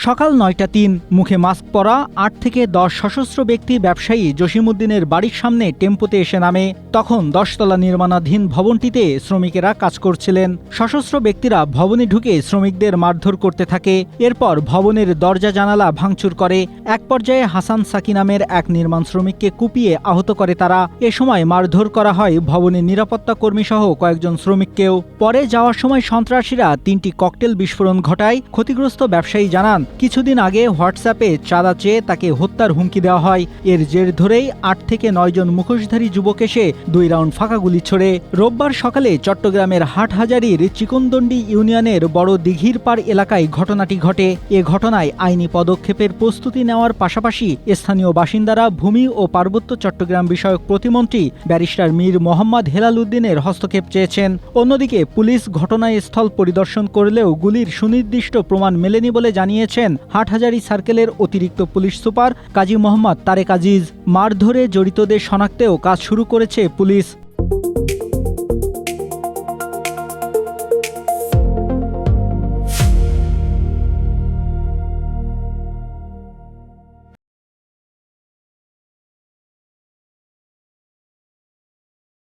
সকাল ৯টা ৩ মুখে মাস্ক পরা ৮ থেকে ১০ সশস্ত্র ব্যক্তি ব্যবসায়ী জসিমউদ্দিনের বাড়ির সামনে টেম্পোতে এসে নামে। তখন ১০তলা নির্মাণাধীন ভবনটিতে শ্রমিকেরা কাজ করছিলেন। সশস্ত্র ব্যক্তিরা ভবনে ঢুকে শ্রমিকদের মারধর করতে থাকে। এরপর ভবনের দরজা জানালা ভাঙচুর করে। এক পর্যায়ে হাসান সাকি নামের এক নির্মাণ শ্রমিককে কুপিয়ে আহত করে তারা। এ সময় মারধর করা হয় ভবনের নিরাপত্তা কর্মী সহ কয়েকজন শ্রমিককেও। পরে যাওয়ার সময় সন্ত্রাসীরা ৩টি ককটেল বিস্ফোরণ ঘটায়। ক্ষতিগ্রস্ত ব্যবসায়ী জানান, কিছুদিন আগে হোয়াটসঅ্যাপে চাঁদা চেয়ে তাকে হত্যার হুমকি দেওয়া হয়। এর জের ধরেই ৮ থেকে ৯ জন মুখোশধারী যুবক এসে ২ রাউন্ড ফাঁকা গুলি ছোড়ে। রোববার সকালে চট্টগ্রামের হাটহাজারীর চিকনদন্ডি ইউনিয়নের বড় দিঘির পাড় এলাকায় ঘটনাটি ঘটে। এ ঘটনায় আইনি পদক্ষেপের প্রস্তুতি নেওয়ার পাশাপাশি স্থানীয় বাসিন্দারা ভূমি ও পার্বত্য চট্টগ্রাম বিষয়ক প্রতিমন্ত্রী ব্যারিস্টার মীর মোহাম্মদ হেলাল উদ্দিনের হস্তক্ষেপ চেয়েছেন। অন্যদিকে পুলিশ ঘটনাস্থল পরিদর্শন করলেও গুলির সুনির্দিষ্ট প্রমাণ মেলেনি বলে জানিয়েছেন হাটহাজারী সার্কেলের অতিরিক্ত পুলিশ সুপার কাজী মোহাম্মদ তারেক আজিজ। মারধরে জড়িতদের শনাক্তেও কাজ শুরু করেছে পুলিশ।